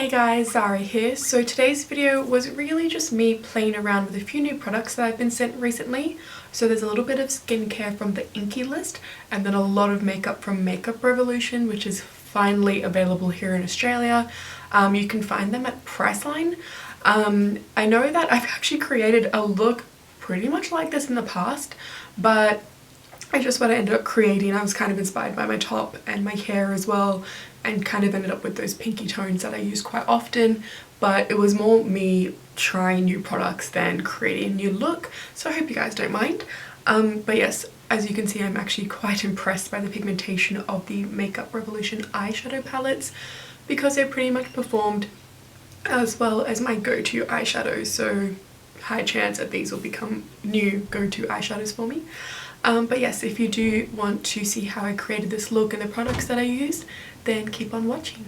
Hey guys, Zara here. So today's video was really just me playing around with a few new products that I've been sent recently. So there's a little bit of skincare from the Inkey list and then a lot of makeup from Makeup Revolution, which is finally available here in Australia. You can find them at Priceline. I know that I've actually created a look pretty much like this in the past, but just what I ended up creating, I was kind of inspired by my top and my hair as well, and kind of ended up with those pinky tones that I use quite often, but it was more me trying new products than creating a new look, so I hope you guys don't mind. But yes, as you can see, I'm actually quite impressed by the pigmentation of the Makeup Revolution eyeshadow palettes because they pretty much performed as well as my go-to eyeshadows, so high chance that these will become new go-to eyeshadows for me. But yes, if you do want to see how I created this look and the products that I used, then keep on watching.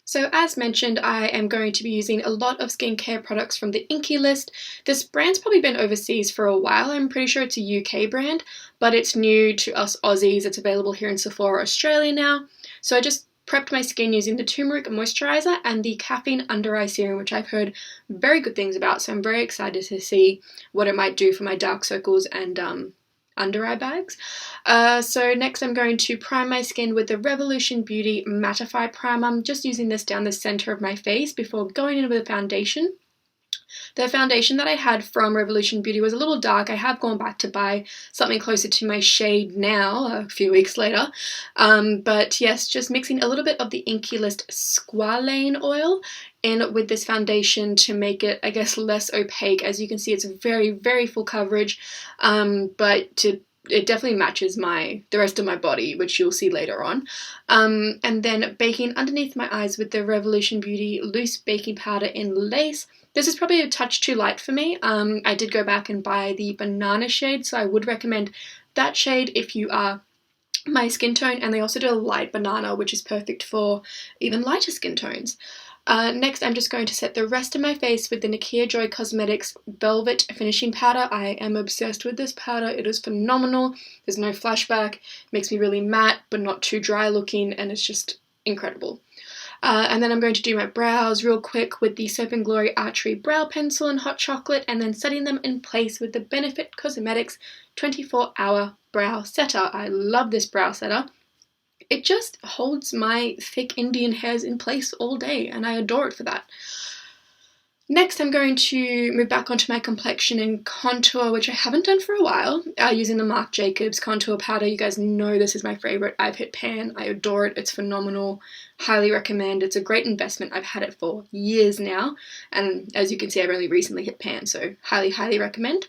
So as mentioned, I am going to be using a lot of skincare products from the Inkey list. This brand's probably been overseas for a while. I'm pretty sure it's a UK brand, but it's new to us Aussies. It's available here in Sephora Australia now. So I just prepped my skin using the Tumeric Moisturiser and the Caffeine Under Eye Serum, which I've heard very good things about. So I'm very excited to see what it might do for my dark circles and under eye bags. So next I'm going to prime my skin with the Revolution Beauty Mattify Primer. I'm just using this down the center of my face before going in with a foundation. The foundation that I had from Revolution Beauty was a little dark. I have gone back to buy something closer to my shade now, a few weeks later. But yes, just mixing a little bit of the Inkey list Squalane oil in with this foundation to make it, I guess, less opaque. As you can see, it's very, very full coverage, but it definitely matches the rest of my body, which you'll see later on. And then baking underneath my eyes with the Revolution Beauty Loose Baking Powder in Lace. This is probably a touch too light for me. I did go back and buy the banana shade, so I would recommend that shade if you are my skin tone, and they also do a light banana, which is perfect for even lighter skin tones. Next, I'm just going to set the rest of my face with the Nikkia Joy Cosmetics Velvet Finishing Powder. I am obsessed with this powder. It is phenomenal. There's no flashback. Makes me really matte, but not too dry looking, and it's just incredible. And then I'm going to do my brows real quick with the Soap & Glory Archery Brow Pencil in Hot Chocolate, and then setting them in place with the Benefit Cosmetics 24-Hour Brow Setter. I love this brow setter. It just holds my thick Indian hairs in place all day, and I adore it for that. Next, I'm going to move back onto my complexion and contour, which I haven't done for a while, using the Marc Jacobs contour powder. You guys know this is my favorite. I've hit pan. I adore it. It's phenomenal. Highly recommend. It's a great investment. I've had it for years now, and as you can see, I've only recently hit pan, so highly, highly recommend.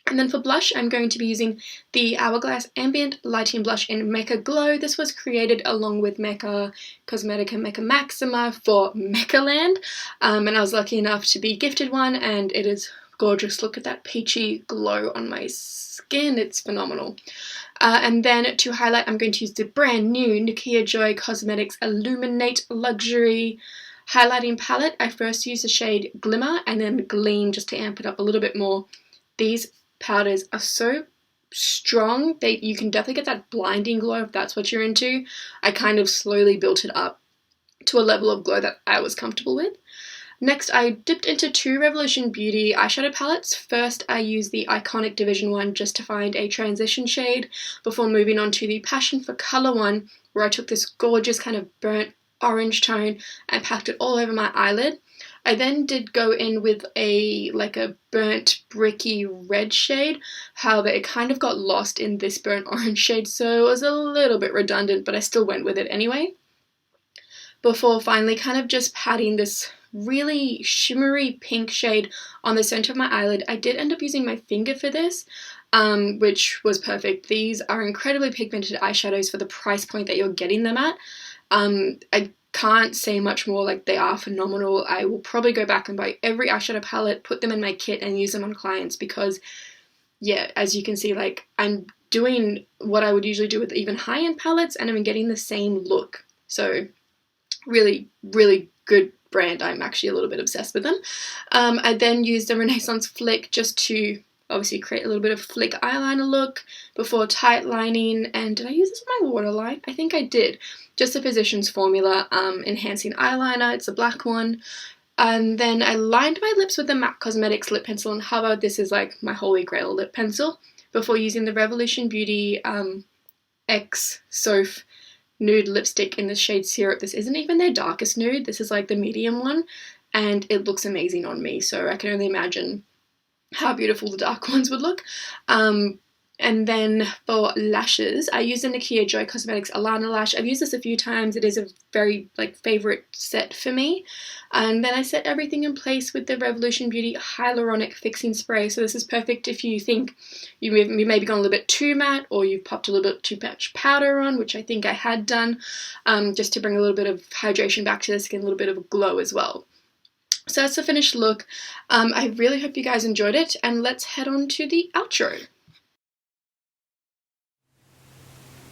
And then for blush, I'm going to be using the Hourglass Ambient Lighting Blush in Mecca Glow. This was created along with Mecca Cosmetica Mecca Maxima for Mecca Land. And I was lucky enough to be gifted one, and it is gorgeous. Look at that peachy glow on my skin. It's phenomenal. And then to highlight, I'm going to use the brand new Nikkia Joy Cosmetics Illuminate Luxury Highlighting Palette. I first used the shade Glimmer and then Gleam just to amp it up a little bit more. These powders are so strong that you can definitely get that blinding glow if that's what you're into. I kind of slowly built it up to a level of glow that I was comfortable with. Next, I dipped into two Revolution Beauty eyeshadow palettes. First, I used the Iconic Division one just to find a transition shade before moving on to the Passion for Colour one, where I took this gorgeous kind of burnt orange tone and packed it all over my eyelid. I then did go in with a burnt bricky red shade. However, it kind of got lost in this burnt orange shade, so it was a little bit redundant, but I still went with it anyway. Before finally kind of just patting this really shimmery pink shade on the center of my eyelid. I did end up using my finger for this, which was perfect. These are incredibly pigmented eyeshadows for the price point that you're getting them at. I can't say much more, like they are phenomenal. I will probably go back and buy every eyeshadow palette, put them in my kit and use them on clients because, yeah, as you can see, like I'm doing what I would usually do with even high-end palettes and I'm getting the same look. So really, really good brand. I'm actually a little bit obsessed with them. I then used the Renaissance Flick just to obviously create a little bit of flick eyeliner look before tight lining. And did I use this on my waterline? I think I did. Just the Physicians Formula enhancing eyeliner. It's a black one. And then I lined my lips with the MAC Cosmetics lip pencil in Hover. This is like my holy grail lip pencil, before using the Revolution Beauty X Soph nude lipstick in the shade Syrup. This isn't even their darkest nude. This is like the medium one, and it looks amazing on me. So I can only imagine how beautiful the dark ones would look. And then for lashes, I use the Nikkia Joy Cosmetics Alana Lash. I've used this a few times. It is a very favourite set for me. And then I set everything in place with the Revolution Beauty Hyaluronic Fixing Spray. So this is perfect if you think you maybe gone a little bit too matte, or you've popped a little bit too much powder on, which I think I had done, just to bring a little bit of hydration back to the skin, a little bit of a glow as well. So that's the finished look. I really hope you guys enjoyed it, and let's head on to the outro.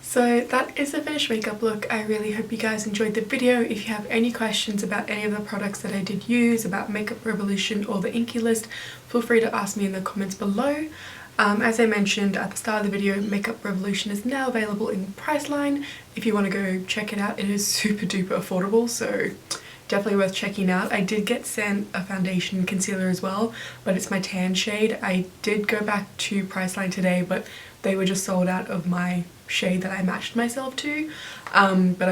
So that is the finished makeup look. I really hope you guys enjoyed the video. If you have any questions about any of the products that I did use, about Makeup Revolution or the Inkey list, feel free to ask me in the comments below. As I mentioned at the start of the video, Makeup Revolution is now available in Priceline. If you want to go check it out, it is super duper affordable, so definitely worth checking out. I did get sent a foundation and concealer as well, but it's my tan shade. I did go back to Priceline today, but they were just sold out of my shade that I matched myself to. But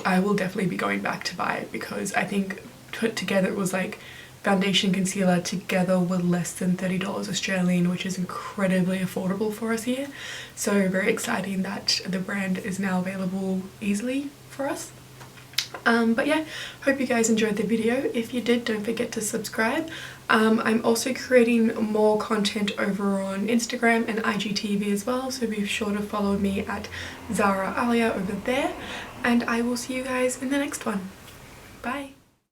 I will definitely be going back to buy it, because I think put together it was like foundation concealer together were less than $30 Australian, which is incredibly affordable for us here. So very exciting that the brand is now available easily for us. But yeah, hope you guys enjoyed the video. If you did, don't forget to subscribe. I'm also creating more content over on Instagram and IGTV as well, so be sure to follow me at Zahrah Aliyah over there, and I will see you guys in the next one. Bye!